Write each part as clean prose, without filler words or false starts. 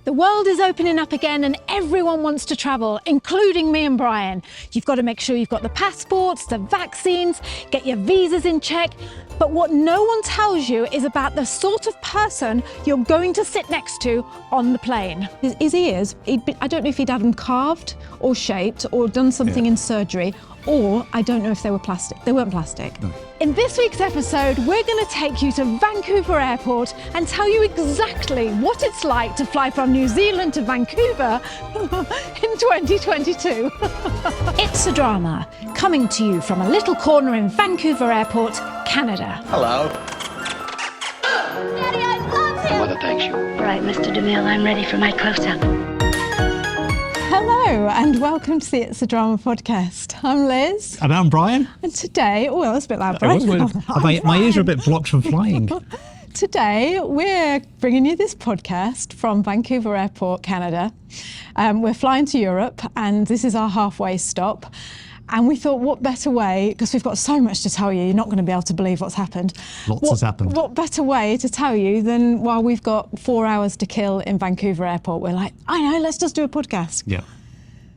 The world is opening up again and everyone wants to travel, including me and Brian. You've got to make sure you've got the passports, the vaccines, get your visas in check. But what no one tells you is about the sort of person you're going to sit next to on the plane. His ears, I don't know if he'd had them carved or shaped or done something in surgery, or I don't know if they were plastic. They weren't plastic. No. In this week's episode, we're going to take you to Vancouver Airport and tell you exactly what it's like to fly from New Zealand to Vancouver in 2022. It's a drama, coming to you from a little corner in Vancouver Airport, Canada. Hello. Daddy, I love him! Mother thanks you. All right, Mr. DeMille, I'm ready for my close-up. Hello and welcome to the It's a Drama podcast. I'm Liz. And I'm Brian. And today, oh, that's a bit loud, Brian. My ears are a bit blocked from flying. Today, we're bringing you this podcast from Vancouver Airport, Canada. We're flying to Europe and this is our halfway stop. And we thought, what better way, because we've got so much to tell you, you're not going to be able to believe what's happened. Lots has happened. What better way to tell you than while we've got 4 hours to kill in Vancouver Airport, we're like, I know, let's just do a podcast. Yeah.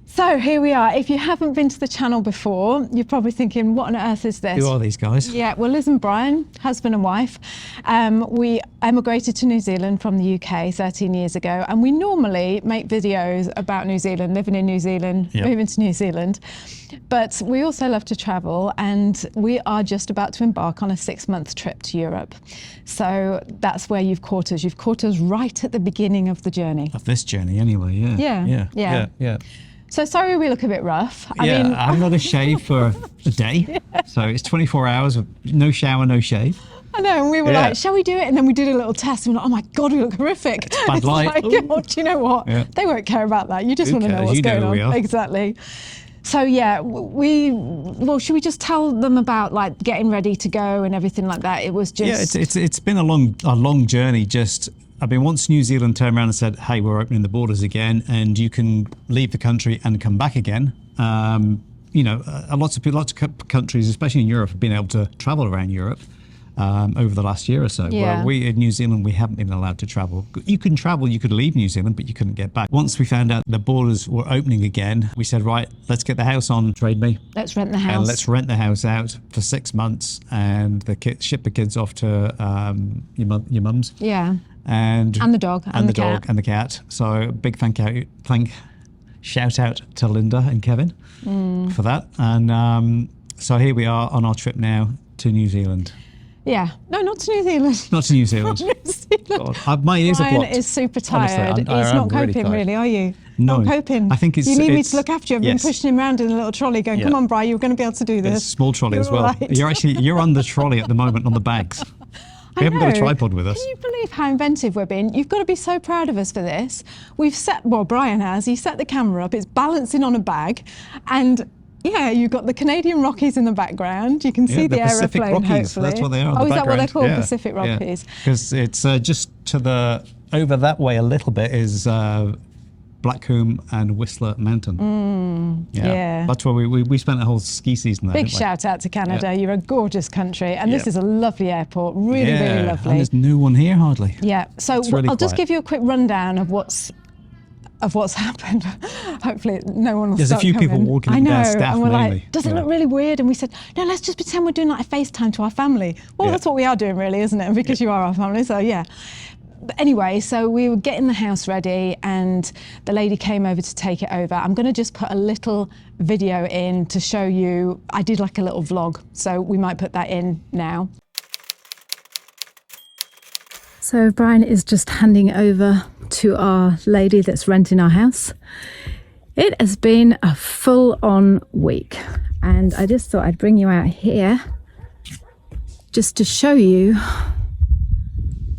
So here we are. If you haven't been to the channel before, you're probably thinking, what on earth is this? Who are these guys? Yeah, well, Liz and Brian, husband and wife, we emigrated to New Zealand from the UK 13 years ago, and we normally make videos about New Zealand, living in New Zealand, moving to New Zealand. But we also love to travel, and we are just about to embark on a 6-month trip to Europe. So that's where you've caught us. You've caught us right at the beginning of the journey. Of this journey, anyway, yeah. So sorry we look a bit rough. I mean, I haven't had a shave for a day. So it's 24 hours of no shower, no shave. I know, and we were like, shall we do it? And then we did a little test and we're like, oh my God, we look horrifick. It's bad light. Like, oh, do you know what? Yeah. They won't care about that. You just want to know what's going on. Exactly. So yeah, should we just tell them about like getting ready to go and everything like that? It was just... Yeah, it's been a long journey. Once New Zealand turned around and said, hey, we're opening the borders again and you can leave the country and come back again. Lots of countries, especially in Europe, have been able to travel around Europe over the last year or so. Yeah. Where we in New Zealand, we haven't been allowed to travel. You can travel, you could leave New Zealand, but you couldn't get back. Once we found out the borders were opening again, we said, right, let's get the house on Trade Me. Let's rent the house. And let's rent the house out for 6 months and ship the kids off to your mum's. Yeah. And the dog and the cat. And the cat. So big shout out to Linda and Kevin for that. And so here we are on our trip now to New Zealand. Yeah, no, not to New Zealand. Not to New Zealand. New Zealand. God, my ears are blocked. Brian is super tired. Honestly, He's not coping really, are you? No. Not coping. I think you need me to look after you. I've been pushing him around in a little trolley going, come on, Brian, you're going to be able to do this. It's a small trolley as well. Right. You're on the trolley at the moment on the bags. We haven't got a tripod with us. Can you believe how inventive we're being? You've got to be so proud of us for this. Brian has. He set the camera up. It's balancing on a bag. And yeah, you've got the Canadian Rockies in the background. You can see the Pacific aeroplane, Rockies. hopefully. That's what they are. Oh, is that what they're called? Pacific Rockies? Because it's just over that way a little bit is Blackcomb and Whistler Mountain. Yeah. That's where we spent a whole ski season there. Big shout out to Canada. You're a gorgeous country. And this is a lovely airport. Really lovely. And there's no one here hardly. Yeah. So really I'll just give you a quick rundown of what's happened. Hopefully no one will There's a few people walking in there, staff and we're mainly. like, does it look really weird? And we said, no, let's just pretend we're doing like a FaceTime to our family. Well, that's what we are doing really, isn't it? Because you are our family, so yeah. But anyway, so we were getting the house ready and the lady came over to take it over. I'm going to just put a little video in to show you. I did like a little vlog, so we might put that in now. So Brian is just handing over to our lady that's renting our house. It has been a full-on week and I just thought I'd bring you out here just to show you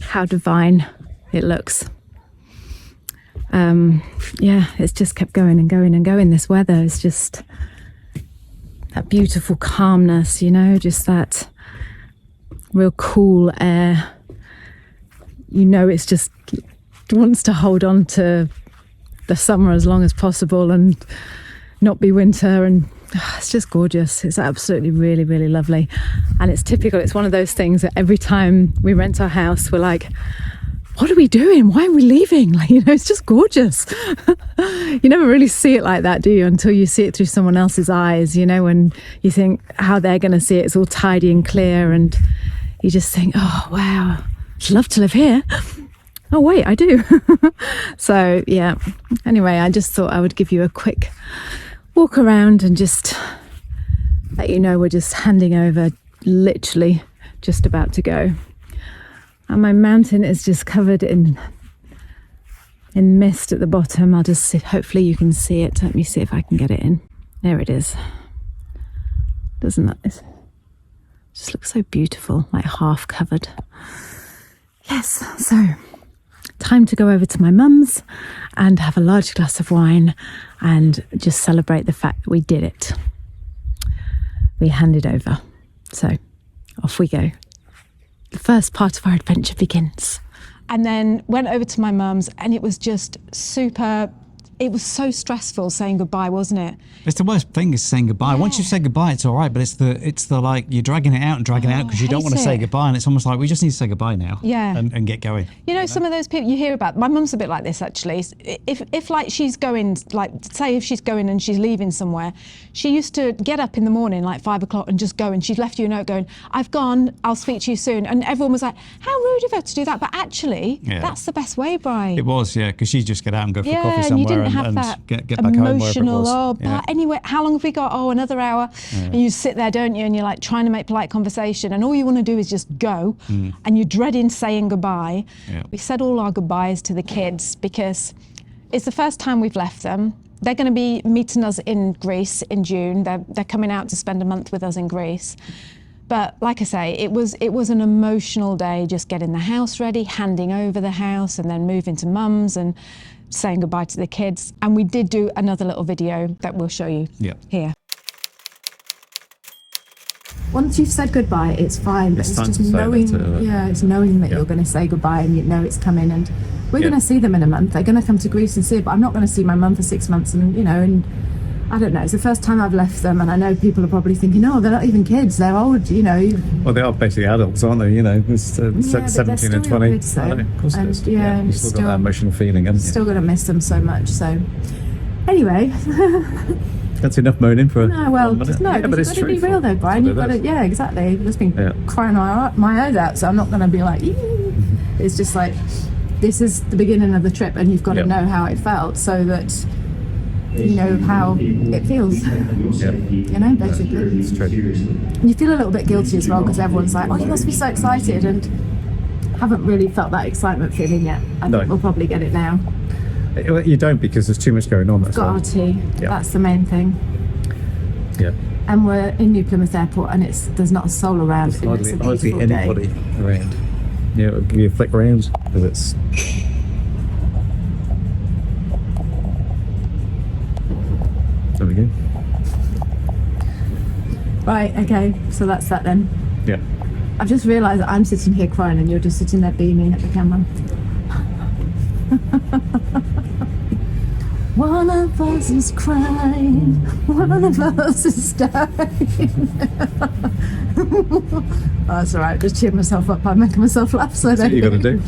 how divine it looks. It's just kept going and going and going. This weather is just that beautiful calmness, just that real cool air. It's just wants to hold on to the summer as long as possible and not be winter, and it's just gorgeous. It's absolutely really, really lovely. And it's typical. It's one of those things that every time we rent our house, we're like, what are we doing? Why are we leaving? Like, it's just gorgeous. You never really see it like that, do you? Until you see it through someone else's eyes, and you think how they're going to see it. It's all tidy and clear. And you just think, oh, wow, I'd love to live here. Oh, wait, I do. So, yeah. Anyway, I just thought I would give you a quick walk around and just let you know we're just handing over, literally just about to go. And my mountain is just covered in mist at the bottom. I'll just see, hopefully you can see it. Let me see if I can get it in. There it is. Doesn't that just look so beautiful, like half covered. Yes, so time to go over to my mum's and have a large glass of wine and just celebrate the fact that we did it. We handed over. So off we go. The first part of our adventure begins. And then went over to my mum's, and it was just super. It was so stressful saying goodbye, wasn't it? It's the worst thing is saying goodbye. Yeah. Once you say goodbye, it's all right, but it's the like you're dragging it out because you don't want to say goodbye, and it's almost like we just need to say goodbye now. Yeah. And get going. Some of those people you hear about. My mum's a bit like this actually. If like she's going, like say if she's going and she's leaving somewhere, she used to get up in the morning like 5 o'clock and just go, and she'd left you a note going, "I've gone. I'll speak to you soon." And everyone was like, "How rude of her to do that!" But actually, that's the best way, Brian. It was, yeah, because she'd just get out and go for coffee and somewhere you didn't have that get back home wherever it was. But anyway, how long have we got? Oh, another hour. Yeah. And you sit there, don't you? And you're like trying to make polite conversation, and all you want to do is just go, and you're dreading saying goodbye. Yeah. We said all our goodbyes to the kids because it's the first time we've left them. They're going to be meeting us in Greece in June. They're coming out to spend a month with us in Greece. But like I say, it was an emotional day, just getting the house ready, handing over the house, and then moving to mum's and saying goodbye to the kids. And we did do another little video that we'll show you here. Once you've said goodbye, it's fine, but it's just knowing, it's knowing that you're going to say goodbye and you know it's coming. And we're going to see them in a month. They're going to come to Greece and see it, but I'm not going to see my mum for 6 months. And and I don't know. It's the first time I've left them, and I know people are probably thinking, "Oh, they're not even kids; they're old." Well, they are basically adults, aren't they? It's 17 and 20. Kids, though. Of course it is. You've still got that emotional feeling, haven't you? Still going to miss them so much. So, anyway. That's enough moaning for. No, well, no, but it's got to be real though, Brian. You've got to, exactly. I've just been crying my eyes out, so I'm not going to be like. It's just like this is the beginning of the trip, and you've got to know how it felt, so that. You know how it feels, basically. It's true. And you feel a little bit guilty as well because everyone's like, "Oh, you must be so excited," and haven't really felt that excitement feeling yet. I think we'll probably get it now. You don't because there's too much going on. Got our tea. Yeah. That's the main thing. Yeah. And we're in New Plymouth Airport, and there's not a soul around. There's hardly anybody around. Yeah, it'll give you a flick round because it's. There we go. Right, okay, so that's that then. Yeah. I've just realised that I'm sitting here crying and you're just sitting there beaming at the camera. One of us is crying, one of us is dying. Oh, that's all right, just cheer myself up by making myself laugh. So that's what you got to do.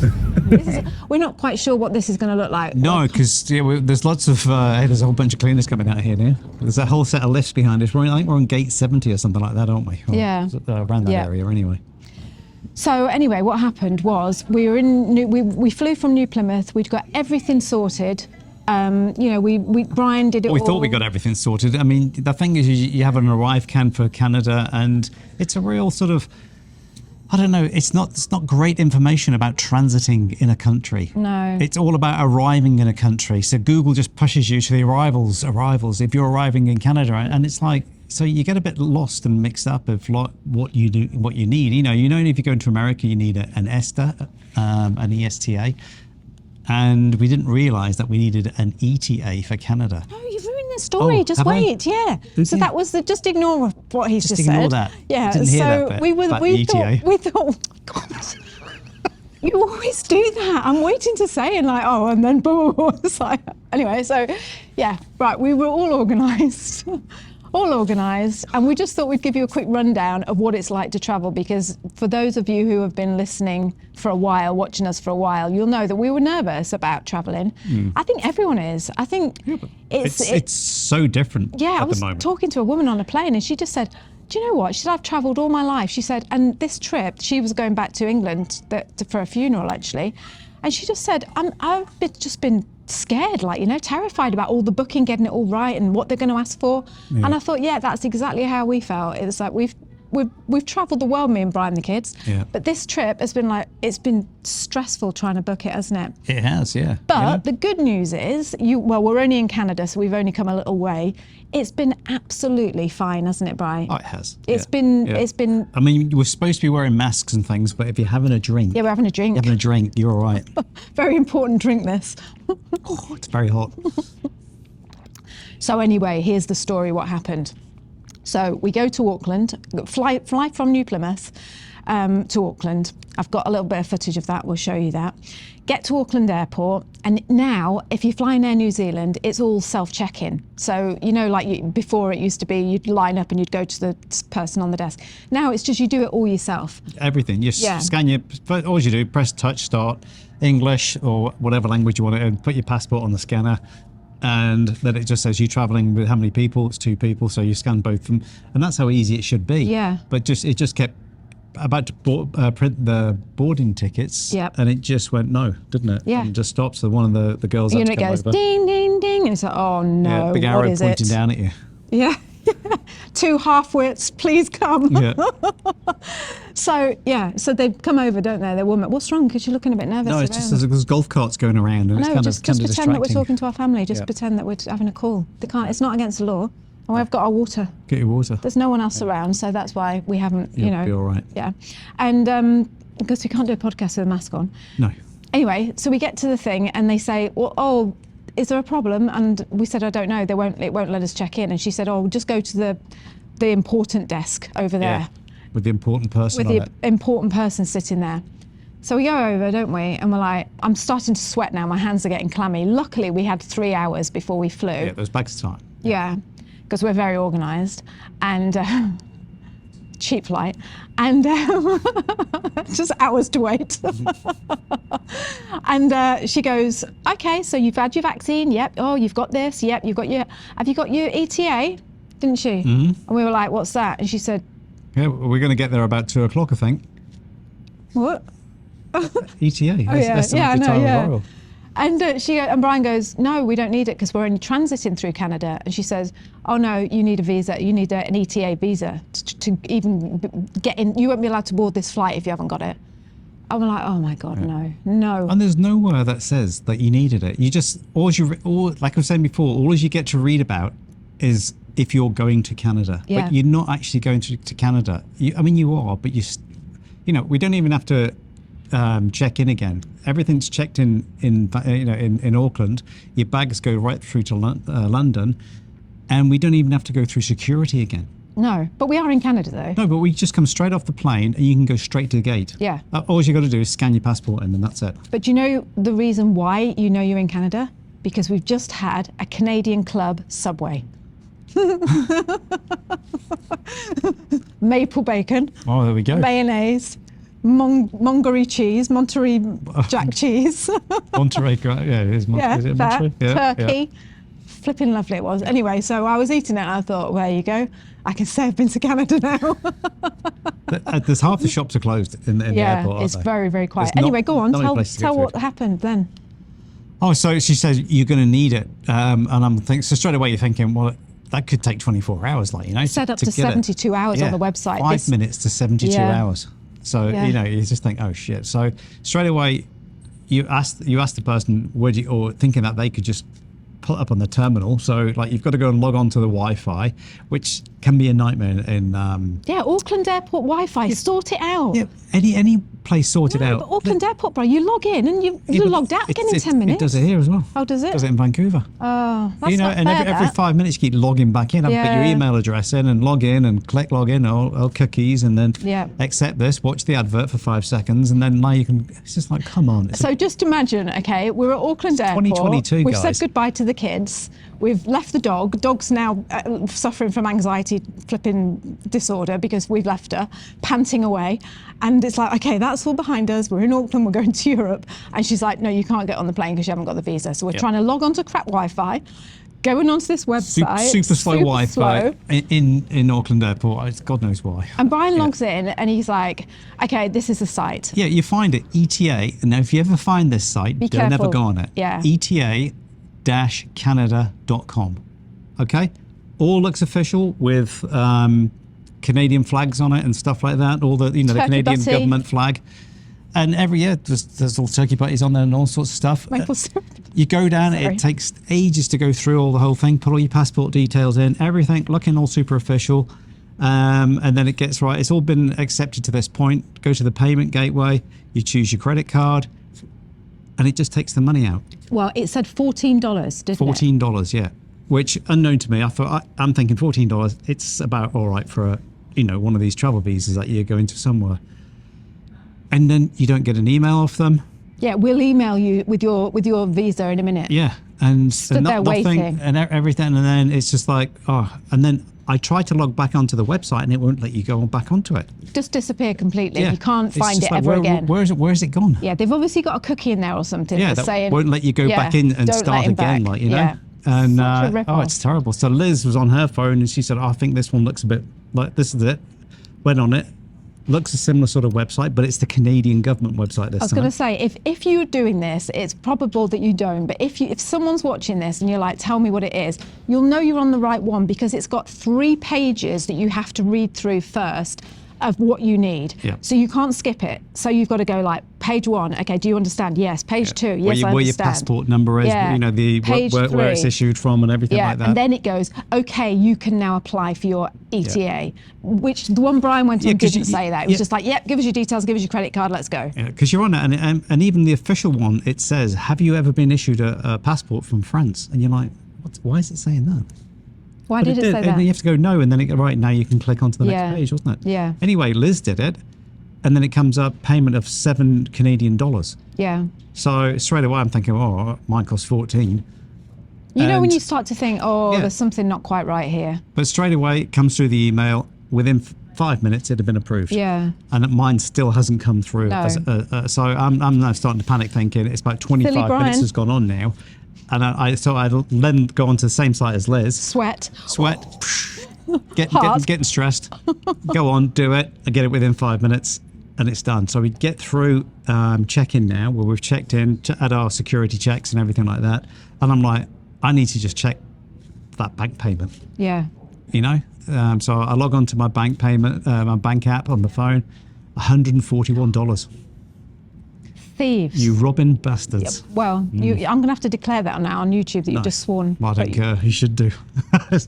We're not quite sure what this is going to look like. No, because there's lots of, there's a whole bunch of cleaners coming out here now. There's a whole set of lifts behind us. I think we're on gate 70 or something like that, aren't we? Or around that area anyway. So anyway, what happened was we were we flew from New Plymouth. We'd got everything sorted. Brian did it all. We thought we got everything sorted. I mean, the thing is, you have an arrive can for Canada, and it's a real sort of, I don't know, it's not great information about transiting in a country. No. It's all about arriving in a country. So Google just pushes you to the arrivals if you're arriving in Canada, and it's like, so you get a bit lost and mixed up of what you need. If you go into America, you need an ESTA, an ESTA. And we didn't realise that we needed an ETA for Canada. No, you've ruined the story. Just wait. Yeah. So that was just ignore what he's just said. Ignore that. Yeah. Didn't hear that bit, we thought, God, you always do that. I'm waiting to say and and then boom. It's like, anyway. So yeah, right. We were all organised. all organised, and we just thought we'd give you a quick rundown of what it's like to travel, because for those of you who have been listening for a while, watching us for a while, you'll know that we were nervous about travelling. I think everyone is. I think It's so different yeah, at I was the moment. talking to a woman on a plane and she just said, do you know what? She said, I've travelled all my life. She said, and this trip, she was going back to England for a funeral actually. And she just said, just been scared, like, terrified about all the booking, getting it all right and what they're going to ask for. Yeah. And I thought, yeah, that's exactly how we felt. It was like we've travelled the world, me and Brian, the kids. Yeah. But this trip has been it's been stressful trying to book it, hasn't it? It has, yeah. But the good news is, we're only in Canada, so we've only come a little way. It's been absolutely fine, hasn't it, Brian? Oh, it has. It's yeah. been. I mean, we're supposed to be wearing masks and things, but if you're having a drink, Yeah, we're having a drink. you're all right. Very important drink, this. Oh, it's very hot. So anyway, here's the story, what happened. So we go to Auckland, fly from New Plymouth to Auckland. I've got a little bit of footage of that, we'll show you that. Get to Auckland Airport, and now if you're flying Air New Zealand, it's all self-check-in. So, before it used to be you'd line up and you'd go to the person on the desk. Now it's just you do it all yourself. Everything. You Yeah. scan all you do, press touch, start, English or whatever language you want to, and put your passport on the scanner. And then it just says you're traveling with how many people? It's 2 people, so you scan both of them, and that's how easy it should be. Yeah. But it just kept about to print the boarding tickets, Yep. and it just went no, didn't it? Yeah. And it just stopped. So one of the girls had to It come goes over. ding, ding, ding, and it's like, oh no, Yeah, big what arrow is pointing it? down at you. Yeah. 2 half-wits, please come. Yeah. So they've come over, don't they? They're women. What's wrong? Because you're looking a bit nervous. No, it's just there's golf carts going around, and it's No, kind just of pretend that we're distracting. talking to our family. Just Yeah. pretend that we're having a call. They can't. It's not against the law. And we've got our water. Get your water. There's no one else around, so that's why we haven't. You'll be all right. Yeah, and because we can't do a podcast with a mask on. No. Anyway, so we get to the thing, and they say, "Well, oh, is there a problem?" And we said, "I don't know. It won't let us check in." And she said, "Oh, just go to the important desk over there." Yeah. With the important person With on the it. important person sitting there. So we go over, don't we? And we're like, I'm starting to sweat now. My hands are getting clammy. Luckily, we had 3 hours before we flew. Yeah, there's bags of time. Yeah, because we're very organised and cheap flight, and just hours to wait. And she goes, "Okay, so you've had your vaccine? Yep. Oh, you've got this? Yep. Have you got your ETA? Didn't she?" Mm-hmm. And we were like, "What's that?" And she said, Yeah, we're going to get there about 2 o'clock, I think. "What?" ETA. Oh, yeah, I know, yeah. Arrival. And and Brian goes, "No, we don't need it because we're only transiting through Canada." And she says, "Oh no, you need a visa. You need an ETA visa to even get in. You won't be allowed to board this flight if you haven't got it." I'm like, "Oh my God, no." And there's nowhere that says that you needed it. You just, like I was saying before, all you get to read about is if you're going to Canada. Yeah. But you're not actually going to Canada. You are, but we don't even have to check in again. Everything's checked in Auckland. Your bags go right through to London, and we don't even have to go through security again. No, but we are in Canada though. No, but we just come straight off the plane, and you can go straight to the gate. Yeah. All you got to do is scan your passport in, and that's it. But you know the reason why you know you're in Canada? Because we've just had a Canadian club Subway. Maple bacon, Oh, there we go. mayonnaise, Monterey cheese, Monterey Jack cheese. Monterey, yeah, it is. Is it that, Monterey? Yeah, turkey. Flipping lovely it was. Anyway, so I was eating it and I thought, well, there you go. I can say I've been to Canada now. There's half the shops are closed in the airport. Yeah, it's aren't they? very, very quiet. There's Anyway, go on. not many places to get Tell what food. happened then. Oh, so she says you're going to need it, and I'm thinking. So straight away you're thinking, well, that could take 24 hours, Said up to get it. 72 hours on the website. 5 minutes to 72 Yeah. hours. So Yeah. you just think, oh shit. So straight away, you ask the person, or thinking that they could just put up on the terminal. So like you've got to go and log on to the Wi-Fi, which can be a nightmare in. Yeah, Auckland Airport Wi-Fi. Sort it out. Yeah, any place sorted No, out. but Auckland Airport, bro, you log in and you're Yeah, but logged out again in it- 10 minutes. It does it here as well. Oh, does it? Does it in Vancouver? Oh, that's not and fair, every that. 5 minutes you keep logging back in. Put your Yeah. email address in and log in and click log in, all cookies, and then Yeah. accept this, watch the advert for 5 seconds, and then now you can. It's just like, come on. So just imagine, okay, we're at Auckland Airport. 2022, We've guys. said goodbye to the kids. We've left the dog. Dog's now suffering from anxiety flipping disorder because we've left her, panting away. And it's like, okay, that's all behind us. We're in Auckland, we're going to Europe. And she's like, no, you can't get on the plane because you haven't got the visa. So we're trying to log on to crap Wi-Fi, going onto this website. Super slow Wi-Fi in Auckland Airport. It's God knows why. And Brian logs in and he's like, okay, this is the site. Yeah, you find it, ETA. And now if you ever find this site, don't careful. ever go on it. Yeah. ETA-Canada.com. Okay? All looks official with Canadian flags on it and stuff like that. All the, the Canadian government flag. And every year there's all turkey parties on there and all sorts of stuff. Maple syrup. You go down, it takes ages to go through all the whole thing, put all your passport details in, everything looking all super official. And then it gets right. It's all been accepted to this point. Go to the payment gateway, you choose your credit card, and it just takes the money out. Well, it said $14, didn't it? $14, yeah. Which, unknown to me, I'm thinking $14, it's about all right for one of these travel visas that you're going to somewhere. And then you don't get an email off them. Yeah, we'll email you with your visa in a minute. Yeah, and Stood there waiting. And everything, and then it's just like, and then I tried to log back onto the website and it won't let you go back onto it. Just disappear completely. Yeah. You can't find it like, ever again. Where's it gone? Yeah, they've obviously got a cookie in there or something. Yeah, that saying, won't let you go back in and don't start let him again, back. Yeah. And Such a rip-off. it's terrible. So Liz was on her phone and she said, I think this one looks a bit like this is it. Went on it. Looks a similar sort of website, but it's the Canadian government website this time. I was going to say, if you're doing this, it's probable that you don't. But if someone's watching this and you're like, tell me what it is, you'll know you're on the right one because it's got 3 pages that you have to read through first of what you need. Yeah. So you can't skip it. So you've got to go like page 1. Okay, do you understand? Yes. Page 2. Yes, I understand. Where your passport number is, Yeah. where it's issued from and everything like that. And then it goes, okay, you can now apply for your ETA, which the one Brian went on didn't say that. It was just like, yep, give us your details, give us your credit card, let's go. Yeah, because you're on it, and even the official one, it says, have you ever been issued a passport from France? And you're like, why is it saying that? Why did it say that? And then you have to go no, and then right now you can click onto the next page, wasn't it? Yeah. Anyway, Liz did it, and then it comes up payment of $7 Canadian. Yeah. So straight away I'm thinking, mine costs 14. You know when you start to think, there's something not quite right here. But straight away it comes through the email. Within 5 minutes it had been approved. Yeah. And mine still hasn't come through. No. So I'm now starting to panic, thinking it's about 25 minutes has gone on now. And I then go onto the same site as Liz. Sweat. Getting stressed. Go on, do it. I get it within 5 minutes and it's done. So we get through check-in now, where we've checked in, had our security checks and everything like that. And I'm like, I need to just check that bank payment. Yeah. So I log on to my bank payment, my bank app on the phone, $141. Thieves. You robbing bastards. Yeah, well, I'm going to have to declare that now on YouTube that you've just sworn. Well, I don't care. You should do.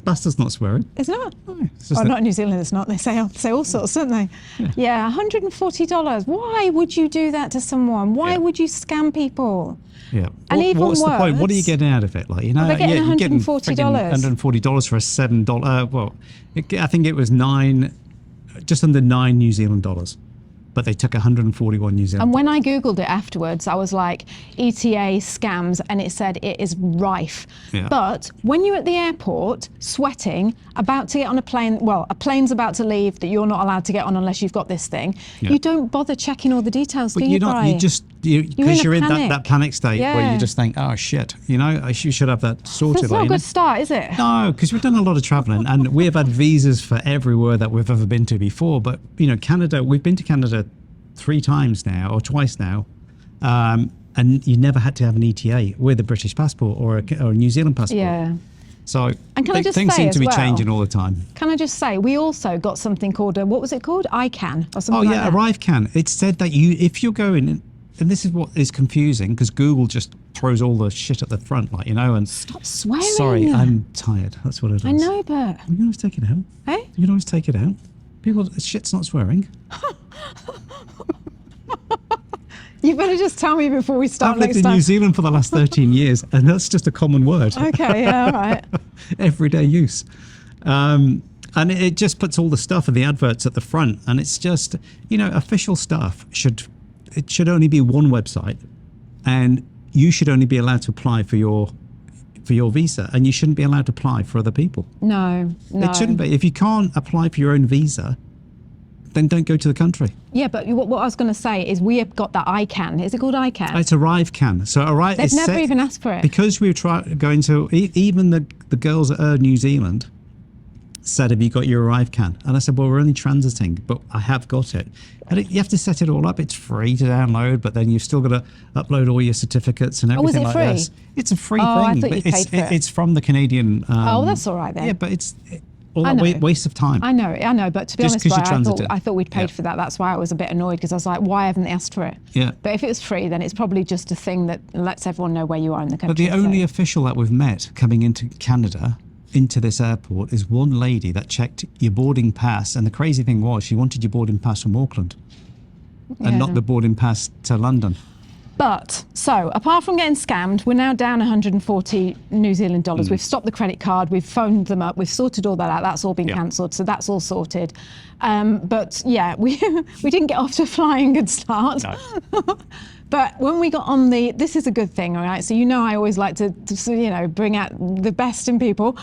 Bastards not swearing. It's not? No, it's just not in New Zealand, it's not. They say all sorts, don't they? Yeah, $140. Why would you do that to someone? Why would you scam people? Yeah. And even what's the point? What are you worse- getting out of it? Like, they're getting you're getting $140. $140 for a $7. I think it was just under $9 New Zealand dollars. But they took 141 New Zealand. And when I Googled it afterwards, I was like, ETA scams, and it said it is rife. Yeah. But when you're at the airport, sweating, about to get on a plane, a plane's about to leave that you're not allowed to get on unless you've got this thing, you don't bother checking all the details, do you, Brian? Because you're in that panic state where you just think, oh shit, you should have that sorted. That's not a good start, is it? No, because we've done a lot of traveling and we have had visas for everywhere that we've ever been to before. But Canada, we've been to Canada 3 times now or twice now, and you never had to have an ETA with a British passport or a New Zealand passport. Yeah. So And can I just things say seem as to be well- changing all the time. Can I just say, we also got something called, what was it called? ICANN or something like that. ArriveCAN. It said that if you're going, and this is what is confusing because Google just throws all the shit at the front, and Stop swearing. sorry, I'm tired. That's what it is. I know, but... You can always take it out. Hey? You can always take it out. People, shit's not swearing. You better just tell me before we start I've lived next in time. New Zealand for the last 13 years, and that's just a common word. Okay, yeah, all right. Everyday use. And it just puts all the stuff and the adverts at the front, and it's just, official stuff should only be one website, and you should only be allowed to apply for your for your visa, and you shouldn't be allowed to apply for other people. No. It shouldn't be. If you can't apply for your own visa, then don't go to the country. Yeah, but what I was going to say is we have got that ICANN. Is it called ICANN? It's Arrive Can. So Arrive. They've never even asked for it. Because we were going to, even the girls at Air New Zealand said, have you got your Arrive Can? And I said, well, we're only transiting, but I have got it. And you have to set it all up. It's free to download, but then you've still got to upload all your certificates and everything is it like free? this. It's a free thing. I thought but you paid for it. It's from the Canadian. Oh, that's all right then. Yeah, but it's all I that know. waste of time. I know, but to be Just honest, 'cause you Brian, transited. I thought we'd paid Yeah. for that. That's why I was a bit annoyed, because I was like, why haven't they asked for it? Yeah. But if it was free, then it's probably just a thing that lets everyone know where you are in the country. But the so- only official that we've met coming into Canada, into this airport, is one lady that checked your boarding pass. And the crazy thing was, she wanted your boarding pass from Auckland and not the boarding pass to London. But, so, apart from getting scammed, we're now down 140 New Zealand dollars. We've stopped the credit card, we've phoned them up, we've sorted all that out. That's all been Yeah. cancelled, so that's all sorted. But yeah, we didn't get off to a flying good start. No. But when we got on this is a good thing, all right? So you know I always like to bring out the best in people.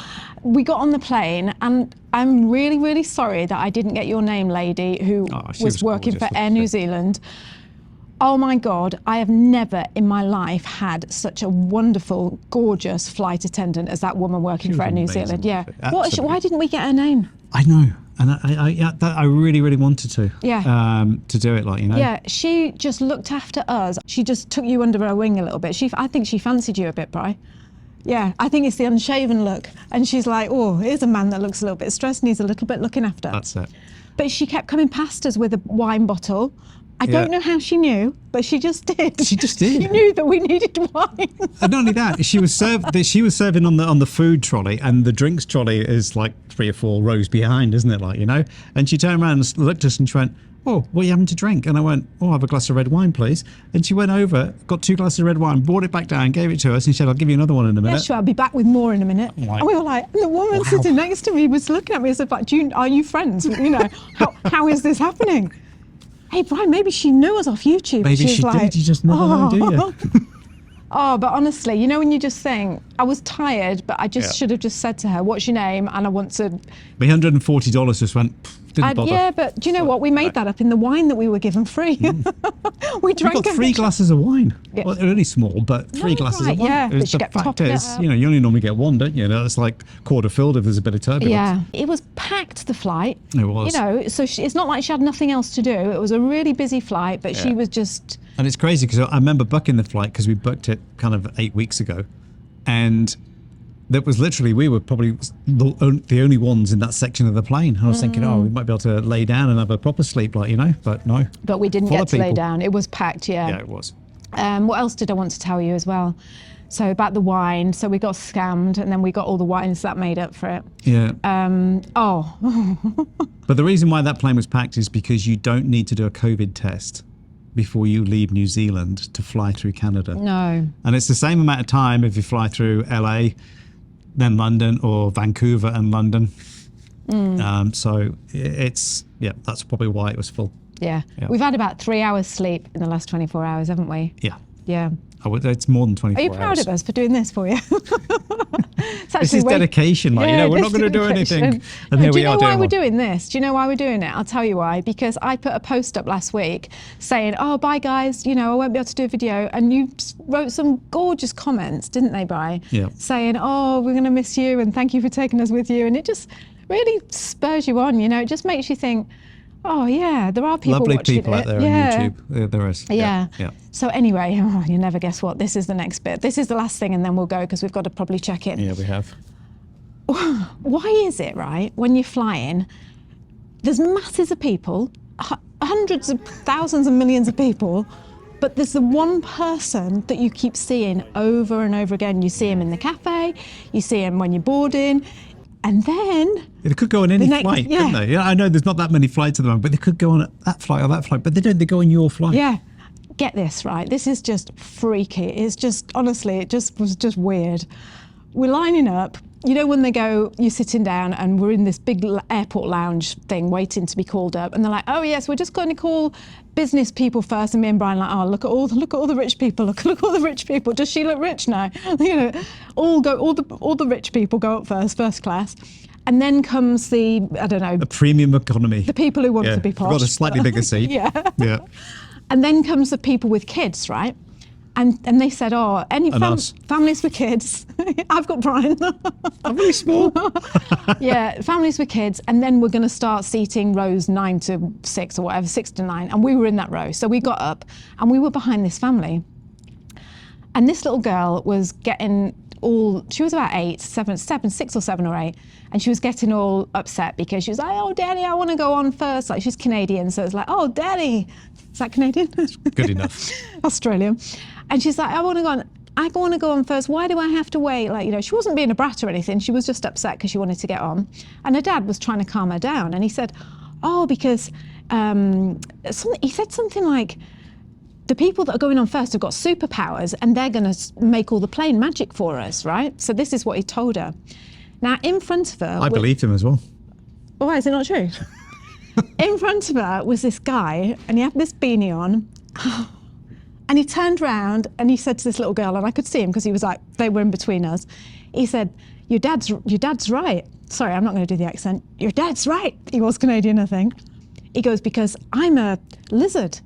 We got on the plane, and I'm really, really sorry that I didn't get your name, lady, who She was working gorgeous, for Air New Zealand. Oh my God, I have never in my life had such a wonderful, gorgeous flight attendant as that woman working for was Air New amazing, Zealand. Yeah. absolutely. Why didn't we get her name? I know. And I really, really wanted to. Yeah. To do it, like, you know. Yeah, she just looked after us. She just took you under her wing a little bit. I think she fancied you a bit, Bri. Yeah, I think it's the unshaven look. And she's like, oh, here's a man that looks a little bit stressed, needs a little bit looking after. That's it. But she kept coming past us with a wine bottle. I don't know how she knew, but she just did. She just did. She knew that we needed wine. And not only that, she was serving on the food trolley, and the drinks trolley is like 3 or 4 rows behind, isn't it? Like, you know. And she turned around and looked at us, and she went, "Oh, what are you having to drink?" And I went, "Oh, I'll have a glass of red wine, please." And she went over, got 2 glasses of red wine, brought it back down, gave it to us, and she said, "I'll give you another one in a minute." Yeah, sure, I'll be back with more in a minute. Like, and we were like, and the woman wow. sitting next to me was looking at me and said, like, are you friends? You know, how is this happening? Hey, Brian, maybe she knew us off YouTube. Maybe She's she like, did. You just never know, do you? Oh, but honestly, you know when you just think, I was tired, but I just Yeah. should have just said to her, what's your name? And I want to... The $140 just went, didn't bother. Yeah, but do you know what? We made that up in the wine that we were given free. We We drank got it. 3 glasses of wine. Yeah. Well, they're only small, but 3 glasses right, of wine. yeah, It was- but you the get fact topping it is, up. you only normally get one, don't you? It's like quarter filled if there's a bit of turbulence. Yeah, it was packed, the flight. It was. You know, so it's not like she had nothing else to do. It was a really busy flight, but she Yeah. was just... And it's crazy because I remember booking the flight because we booked it kind of 8 weeks ago. And that was literally, we were probably the only ones in that section of the plane. And I was thinking, oh, we might be able to lay down and have a proper sleep, like, you know, but no. But we didn't Full get of to lay people. down. It was packed, Yeah, it was. What else did I want to tell you as well? So about the wine. So we got scammed, and then we got all the wines that made up for it. Yeah. Oh, But the reason why that plane was packed is because you don't need to do a COVID test before you leave New Zealand to fly through Canada. no. And it's the same amount of time if you fly through LA, then London, or Vancouver and London. So that's probably why it was full. Yeah. Yeah. We've had about 3 hours sleep in the last 24 hours, haven't we? Yeah. Yeah. It's more than 24 Are you hours. proud of us for doing this for you? It's This actually is dedication, like, we're not this going to do dedication. anything. And here Do we you are know why doing we're one. doing this? Do you know why we're doing it? I'll tell you why. Because I put a post up last week saying, oh, bye guys, I won't be able to do a video. And you wrote some gorgeous comments, didn't they, Bri? Yeah. Saying, oh, we're going to miss you and thank you for taking us with you. And it just really spurs you on, it just makes you think, oh yeah, there are people Lovely watching people it. out there Yeah. on YouTube. There is. Yeah. Yeah. So anyway, you never guess what. This is the next bit. This is the last thing, and then we'll go because we've got to probably check in. Yeah, we have. Why is it, right, when you're flying, there's masses of people, hundreds of thousands and millions of people, but there's the one person that you keep seeing over and over again. You see him in the cafe, you see him when you're boarding, and then... They could go on any next- flight, yeah. couldn't they? Yeah, I know there's not that many flights at the moment, but they could go on that flight or that flight, but they don't. They go on your flight. Yeah, get this, right? This is just freaky. It's just, honestly, it just was just weird. We're lining up, you know when they go, you're sitting down and we're in this big airport lounge thing waiting to be called up, and they're like, oh yes, we're just going to call business people first, and me and Brian are like, oh look at all the rich people, look at all the rich people. Does she look rich? No. You know, all the rich people go up first class. And then comes the, I don't know, The premium economy. the people who want to be posh. Got a slightly bigger seat. Yeah. Yeah. And then comes the people with kids, right? And they said, oh, any us. families with kids. I've got Brian. I'm really small. Yeah, families with kids. And then we're going to start seating rows 9 to 6 or whatever, 6 to 9. And we were in that row. So we got up and we were behind this family. And this little girl was getting she was about 6 or 7 or 8. And she was getting all upset because she was like, oh, Daddy, I want to go on first. Like, she's Canadian. So it's like, oh, Daddy. Is that Canadian? Good enough. Australian. And she's like, I want to go on first. Why do I have to wait? Like, you know, she wasn't being a brat or anything. She was just upset because she wanted to get on. And her dad was trying to calm her down. And he said, oh, because he said something like, the people that are going on first have got superpowers and they're going to make all the plane magic for us, right? So this is what he told her. Now, in front of her... I believed him as well. Why is it not true? In front of her was this guy, and he had this beanie on, and he turned round and he said to this little girl, and I could see him because he was like, they were in between us. He said, your dad's right. Sorry, I'm not going to do the accent. Your dad's right. He was Canadian, I think. He goes, because I'm a lizard.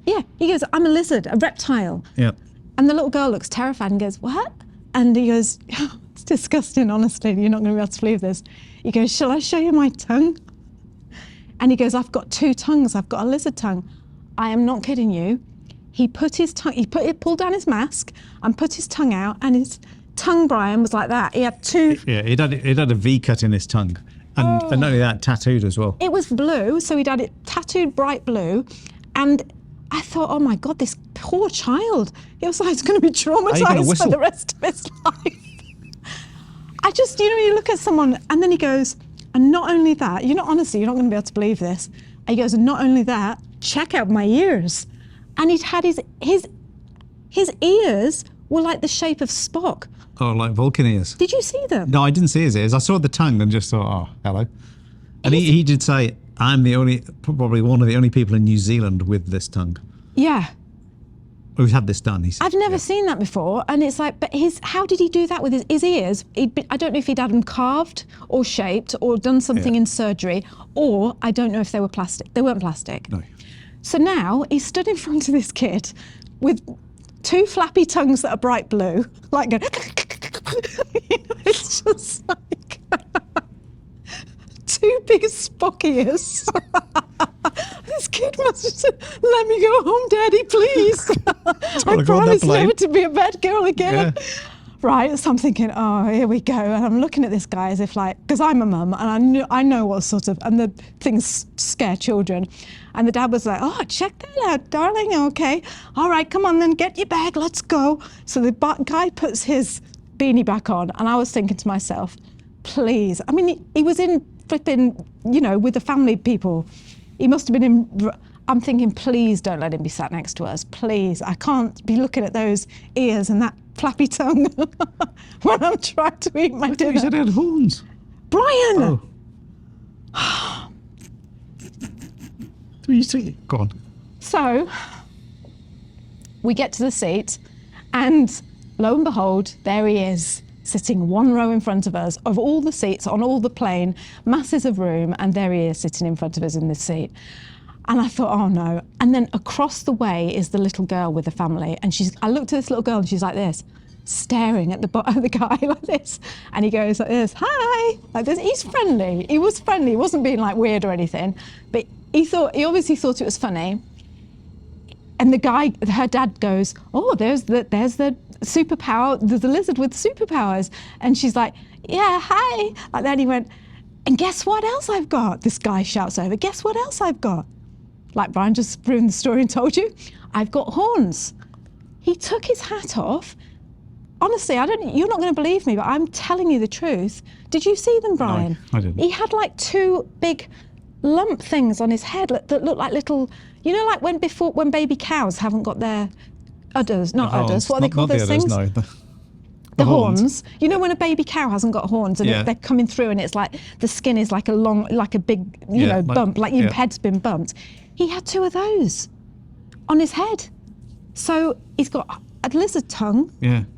Yeah, he goes, I'm a lizard, a reptile. Yeah. And the little girl looks terrified and goes, what? And he goes, oh, it's disgusting, honestly. You're not going to be able to believe this. He goes, shall I show you my tongue? And he goes, I've got 2 tongues. I've got a lizard tongue. I am not kidding you. He put his tongue, pulled down his mask and put his tongue out, and his tongue, Brian, was like that. He had 2. Yeah, he'd had a V cut in his tongue. And not only that, tattooed as well. It was blue, so he'd had it tattooed bright blue. And I thought, oh my God, this poor child. It was like, it's going to be traumatized for the rest of his life. I just, you know, you look at someone and then he goes, and not only that, honestly, you're not going to be able to believe this. And he goes, and not only that, check out my ears. And he'd had his ears were like the shape of Spock. Oh, like Vulcan ears. Did you see them? No, I didn't see his ears. I saw the tongue and just thought, oh, hello. And he did say, I'm probably one of the only people in New Zealand with this tongue. Yeah. Who's had this done. I've never seen that before. And it's like, but how did he do that with his ears? I don't know if he'd had them carved or shaped or done something in surgery, or I don't know if they were plastic. They weren't plastic. No. So now he stood in front of this kid with 2 flappy tongues that are bright blue, like it's just like 2 big Spock ears. This kid must have said, let me go home, Daddy, please. I promise never to be a bad girl again. Yeah. Right, so I'm thinking, oh, here we go. And I'm looking at this guy as if like, because I'm a mum and I know what sort of, and the things scare children. And the dad was like, oh, check that out, darling, okay. All right, come on then, get your bag, let's go. So the guy puts his beanie back on and I was thinking to myself, please. I mean, he was in flipping, with the family people. He must have been in, I'm thinking, please don't let him be sat next to us, please. I can't be looking at those ears and that flappy tongue when I'm trying to eat my dinner. You said he had horns. Brian! Oh. You see? Go on. So, we get to the seat and lo and behold, there he is, sitting 1 row in front of us, of all the seats on all the plane, masses of room, and there he is sitting in front of us in this seat. And I thought, oh no. And then across the way is the little girl with the family. And I looked at this little girl and she's like this, staring at the guy like this. And he goes like this, hi, like this. He's friendly. He was friendly. He wasn't being like weird or anything. But he obviously thought it was funny. And her dad goes, oh, there's the superpower, there's a lizard with superpowers. And she's like, yeah, hi. Like that, he went, and guess what else I've got? This guy shouts over, guess what else I've got? Like Brian just ruined the story and told you, I've got horns. He took his hat off. Honestly, you're not going to believe me, but I'm telling you the truth. Did you see them, Brian? No, I didn't. He had like 2 big lump things on his head that looked like little, like when baby cows haven't got their udders, not udders, what are they called, those things? No. The horns. You know when a baby cow hasn't got horns and Yeah. they're coming through and it's like the skin is like a big, bump, like your head's been bumped. He had 2 of those on his head. So he's got a lizard tongue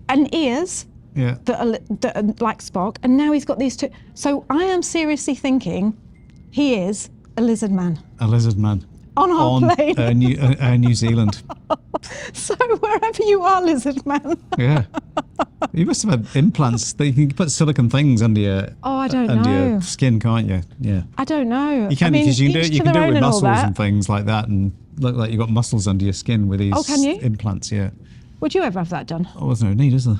and ears that are like Spock, and now he's got these 2. So I am seriously thinking he is a lizard man. A lizard man. On our plane. New Zealand. So wherever you are, lizard man. Yeah. You must have had implants. You can put silicone things under your I don't under know. your skin, can't you? Yeah. I don't know. You can, I mean, because you can do it with muscles that. and things like that, and look like you've got muscles under your skin with these can you? implants. Yeah. Would you ever have that done? Oh, there's no need, is there?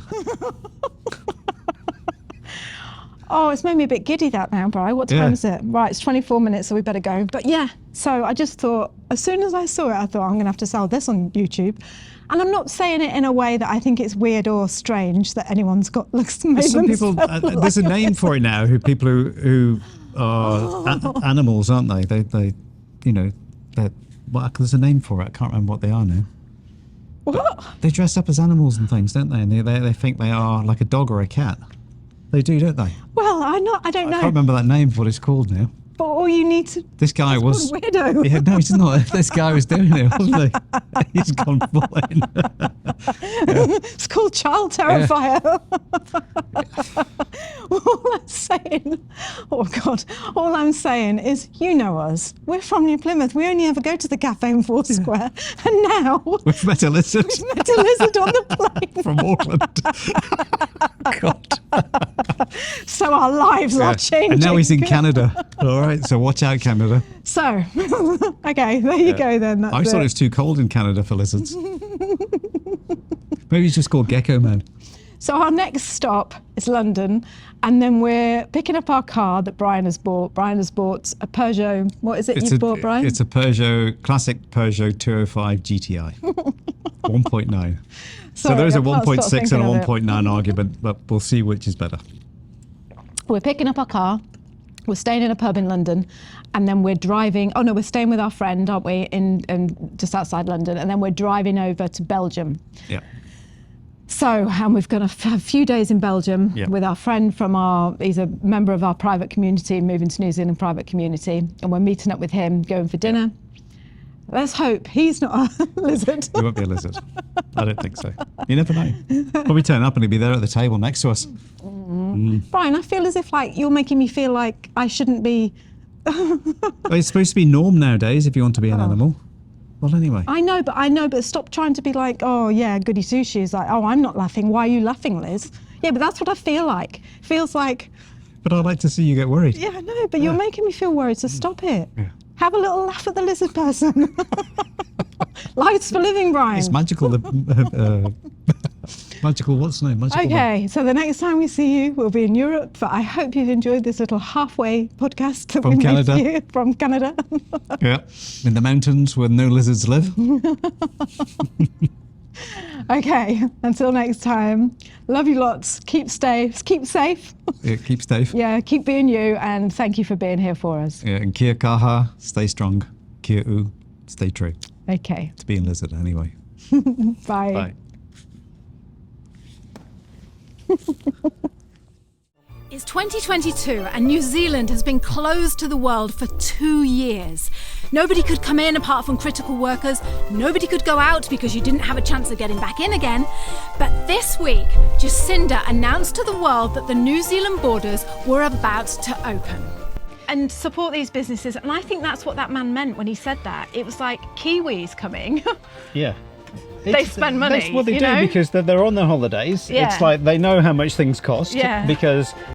Oh, it's made me a bit giddy that now, Bri. What time is it? Right, it's 24 minutes, so we better go. But yeah, so I just thought, as soon as I saw it, I thought, I'm going to have to sell this on YouTube. And I'm not saying it in a way that I think it's weird or strange that anyone's got looks made Some people, there's a name for it now. People who are animals, aren't they? They there's a name for it. I can't remember what they are now. What? They dress up as animals and things, don't they? And they think they are like a dog or a cat. They do, don't they? Well, I don't know. I can't remember that name for what it's called now. But all you need to... This guy was... weirdo. Yeah, no, he's not. This guy was doing it, wasn't he? He's gone full in. It's called Child Terrifier. All I'm saying... Oh, God. All I'm saying is, you know us. We're from New Plymouth. We only ever go to the cafe in Foursquare. And now... We've met a lizard. We've met a lizard on the plane. From Auckland. God. So our lives are changing. And now he's in Canada. All right, so watch out, Canada. So, okay, there you go then. I thought it was too cold in Canada for lizards. Maybe he's just called Gecko Man. So our next stop is London, and then we're picking up our car that Brian has bought. Brian has bought a Peugeot. What is it you've bought, Brian? It's a classic Peugeot 205 GTI. 1.9. So there's a 1.6 and a 1.9 argument, but we'll see which is better. We're picking up our car. We're staying in a pub in London, and then we're driving. Oh no, we're staying with our friend, aren't we? In just outside London, and then we're driving over to Belgium. Yeah. So, and we've got a few days in Belgium with our friend he's a member of our private community, moving to New Zealand private community, and we're meeting up with him, going for dinner. Let's hope he's not a lizard. He won't be a lizard. I don't think so. You never know. Probably turn up and he'll be there at the table next to us. Brian, I feel as if you're making me feel like I shouldn't be... Well, it's supposed to be norm nowadays if you want to be an animal. Well, anyway. I know, but stop trying to be like, oh yeah, goody two-shoes. Like, oh, I'm not laughing. Why are you laughing, Liz? Yeah, but that's what I feel like. Feels like... But I'd like to see you get worried. Yeah, I know, but you're making me feel worried, so stop it. Yeah. Have a little laugh at the lizard person. Life's for living, Brian. It's magical. Magical, what's the name? Magical Okay, so the next time we see you, we'll be in Europe, but I hope you've enjoyed this little halfway podcast that From we made Canada. for you from Canada. Yeah, in the mountains where no lizards live. Okay, until next time, love you lots. Keep safe. Yeah, keep safe. Yeah, keep being you, and thank you for being here for us. Yeah, and kia kaha, stay strong. Kia u, stay true. Okay. To being lizard, anyway. Bye. Bye. It's 2022 and New Zealand has been closed to the world for 2 years. Nobody could come in apart from critical workers. Nobody could go out because you didn't have a chance of getting back in again. But this week, Jacinda announced to the world that the New Zealand borders were about to open. And support these businesses. And I think that's what that man meant when he said that. It was like Kiwis coming. Yeah. They spend money. That's what they you do know? because they're on their holidays. Yeah. It's like they know how much things cost Yeah. because